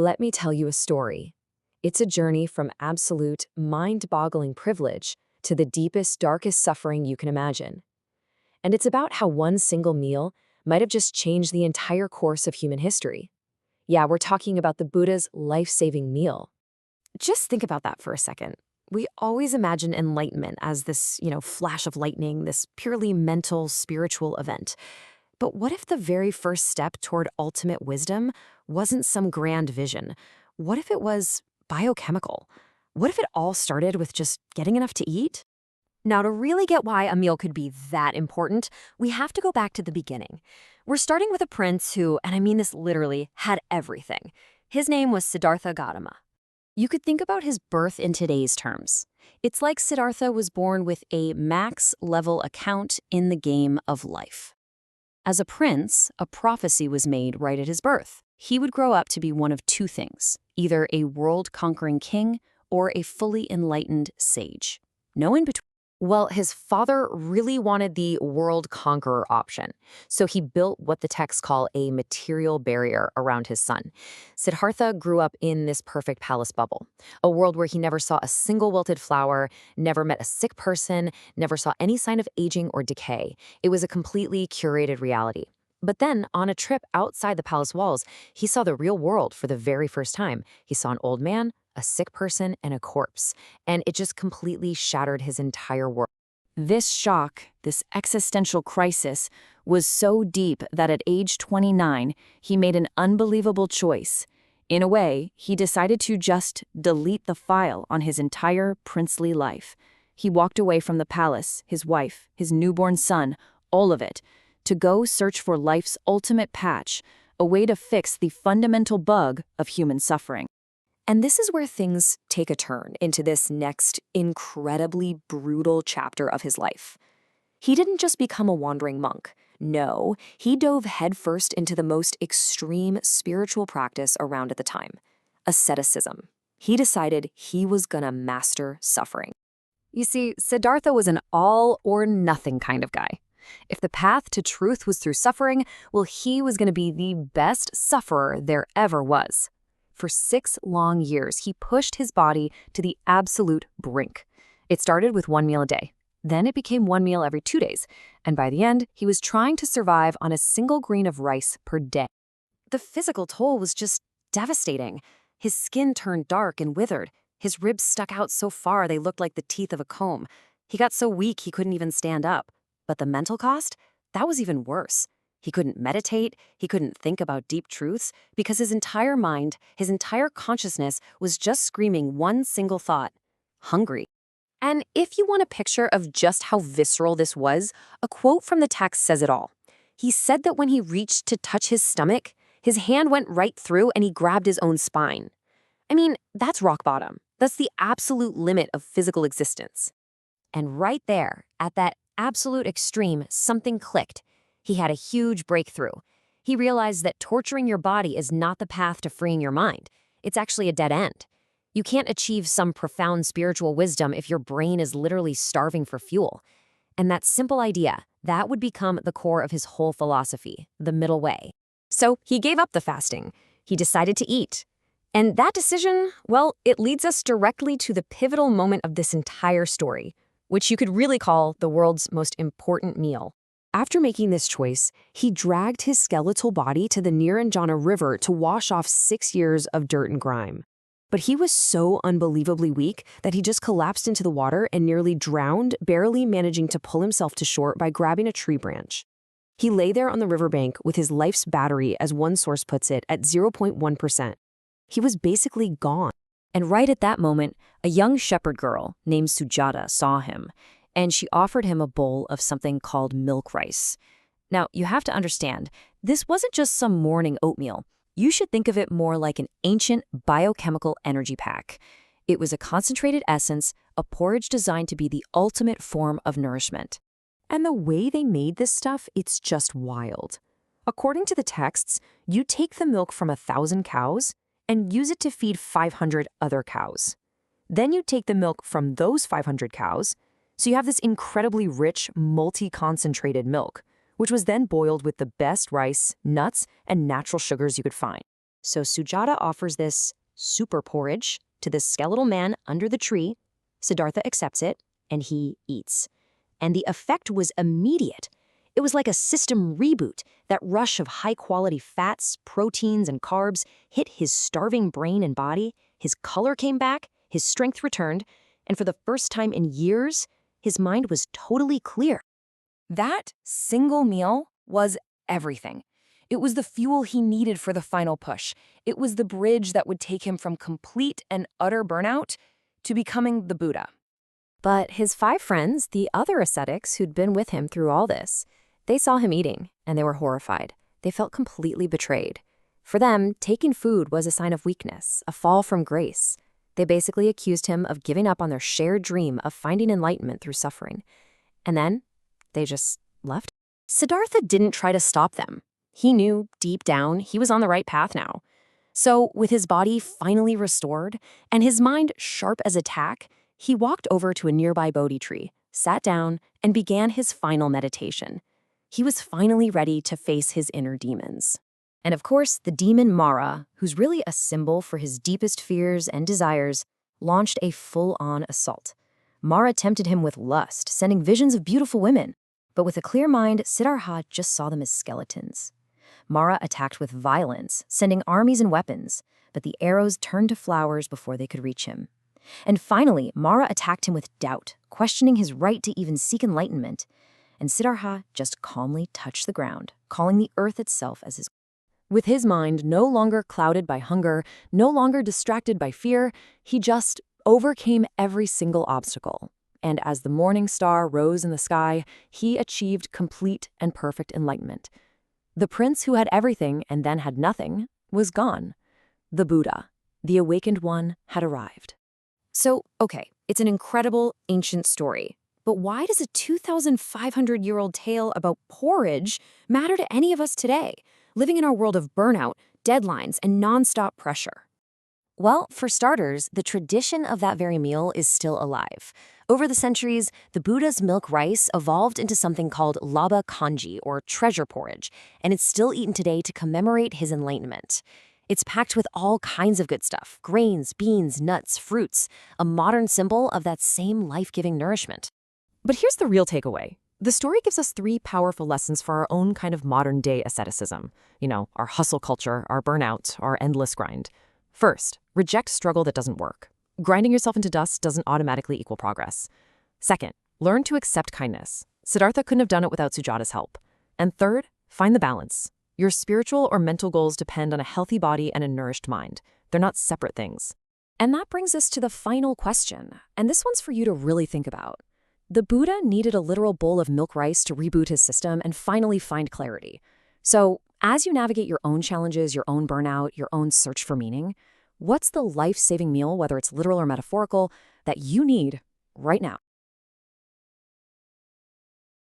Let me tell you a story. It's a journey from absolute, mind-boggling privilege to the deepest, darkest suffering you can imagine. And it's about how one single meal might have just changed the entire course of human history. Yeah, we're talking about the Buddha's life-saving meal. Just think about that for a second. We always imagine enlightenment as this, flash of lightning, this purely mental, spiritual event. But what if the very first step toward ultimate wisdom wasn't some grand vision? What if it was biochemical? What if it all started with just getting enough to eat? Now, to really get why a meal could be that important, we have to go back to the beginning. We're starting with a prince who, and I mean this literally, had everything. His name was Siddhartha Gautama. You could think about his birth in today's terms. It's like Siddhartha was born with a max-level account in the game of life. As a prince, a prophecy was made right at his birth. He would grow up to be one of two things, either a world-conquering king or a fully enlightened sage. No in between. Well, his father really wanted the world conqueror option, so he built what the texts call a material barrier around his son. Siddhartha grew up in this perfect palace bubble, a world where he never saw a single wilted flower, never met a sick person, never saw any sign of aging or decay. It was a completely curated reality. But then, on a trip outside the palace walls, he saw the real world for the very first time. He saw an old man, a sick person, and a corpse, and it just completely shattered his entire world. This shock, this existential crisis, was so deep that at age 29, he made an unbelievable choice. In a way, he decided to just delete the file on his entire princely life. He walked away from the palace, his wife, his newborn son, all of it, to go search for life's ultimate patch, a way to fix the fundamental bug of human suffering. And this is where things take a turn into this next incredibly brutal chapter of his life. He didn't just become a wandering monk. No, he dove headfirst into the most extreme spiritual practice around at the time, asceticism. He decided he was gonna master suffering. You see, Siddhartha was an all-or-nothing kind of guy. If the path to truth was through suffering, well, he was gonna be the best sufferer there ever was. For 6 long years, he pushed his body to the absolute brink. It started with 1 meal a day. Then it became 1 meal every 2 days. And by the end, he was trying to survive on a single grain of rice per day. The physical toll was just devastating. His skin turned dark and withered. His ribs stuck out so far they looked like the teeth of a comb. He got so weak he couldn't even stand up. But the mental cost? That was even worse. He couldn't meditate, he couldn't think about deep truths, because his entire mind, his entire consciousness was just screaming one single thought: hungry. And if you want a picture of just how visceral this was, a quote from the text says it all. He said that when he reached to touch his stomach, his hand went right through and he grabbed his own spine. I mean, that's rock bottom. That's the absolute limit of physical existence. And right there, at that absolute extreme, something clicked. He had a huge breakthrough. He realized that torturing your body is not the path to freeing your mind. It's actually a dead end. You can't achieve some profound spiritual wisdom if your brain is literally starving for fuel. And that simple idea, that would become the core of his whole philosophy, the middle way. So he gave up the fasting. He decided to eat. And that decision, well, it leads us directly to the pivotal moment of this entire story, which you could really call the world's most important meal. After making this choice, he dragged his skeletal body to the Niranjana River to wash off 6 years of dirt and grime. But he was so unbelievably weak that he just collapsed into the water and nearly drowned, barely managing to pull himself to shore by grabbing a tree branch. He lay there on the riverbank with his life's battery, as one source puts it, at 0.1%. He was basically gone. And right at that moment, a young shepherd girl named Sujata saw him, and she offered him a bowl of something called milk rice. Now, you have to understand, this wasn't just some morning oatmeal. You should think of it more like an ancient biochemical energy pack. It was a concentrated essence, a porridge designed to be the ultimate form of nourishment. And the way they made this stuff, it's just wild. According to the texts, you take the milk from 1,000 cows and use it to feed 500 other cows. Then you take the milk from those 500 cows, so you have this incredibly rich, multi-concentrated milk, which was then boiled with the best rice, nuts, and natural sugars you could find. So Sujata offers this super porridge to this skeletal man under the tree. Siddhartha accepts it, and he eats. And the effect was immediate. It was like a system reboot. That rush of high-quality fats, proteins, and carbs hit his starving brain and body. His color came back, his strength returned, and for the first time in years, his mind was totally clear. That single meal was everything. It was the fuel he needed for the final push. It was the bridge that would take him from complete and utter burnout to becoming the Buddha. But his 5 friends, the other ascetics who'd been with him through all this, they saw him eating, and they were horrified. They felt completely betrayed. For them, taking food was a sign of weakness, a fall from grace. They basically accused him of giving up on their shared dream of finding enlightenment through suffering. And then, they just left. Siddhartha didn't try to stop them. He knew, deep down, he was on the right path now. So, with his body finally restored, and his mind sharp as a tack, he walked over to a nearby Bodhi tree, sat down, and began his final meditation. He was finally ready to face his inner demons. And of course, the demon Mara, who's really a symbol for his deepest fears and desires, launched a full-on assault. Mara tempted him with lust, sending visions of beautiful women. But with a clear mind, Siddhartha just saw them as skeletons. Mara attacked with violence, sending armies and weapons, but the arrows turned to flowers before they could reach him. And finally, Mara attacked him with doubt, questioning his right to even seek enlightenment. And Siddhartha just calmly touched the ground, calling the earth itself as his. With his mind no longer clouded by hunger, no longer distracted by fear, he just overcame every single obstacle. And as the morning star rose in the sky, he achieved complete and perfect enlightenment. The prince who had everything and then had nothing was gone. The Buddha, the awakened one, had arrived. So, okay, it's an incredible ancient story. But why does a 2,500-year-old tale about porridge matter to any of us today, living in our world of burnout, deadlines, and nonstop pressure? Well, for starters, the tradition of that very meal is still alive. Over the centuries, the Buddha's milk rice evolved into something called Laba Kanji, or treasure porridge, and it's still eaten today to commemorate his enlightenment. It's packed with all kinds of good stuff: grains, beans, nuts, fruits, a modern symbol of that same life-giving nourishment. But here's the real takeaway. The story gives us 3 powerful lessons for our own kind of modern-day asceticism. Our hustle culture, our burnout, our endless grind. First, reject struggle that doesn't work. Grinding yourself into dust doesn't automatically equal progress. Second, learn to accept kindness. Siddhartha couldn't have done it without Sujata's help. And third, find the balance. Your spiritual or mental goals depend on a healthy body and a nourished mind. They're not separate things. And that brings us to the final question, and this one's for you to really think about. The Buddha needed a literal bowl of milk rice to reboot his system and finally find clarity. So, as you navigate your own challenges, your own burnout, your own search for meaning, what's the life-saving meal, whether it's literal or metaphorical, that you need right now?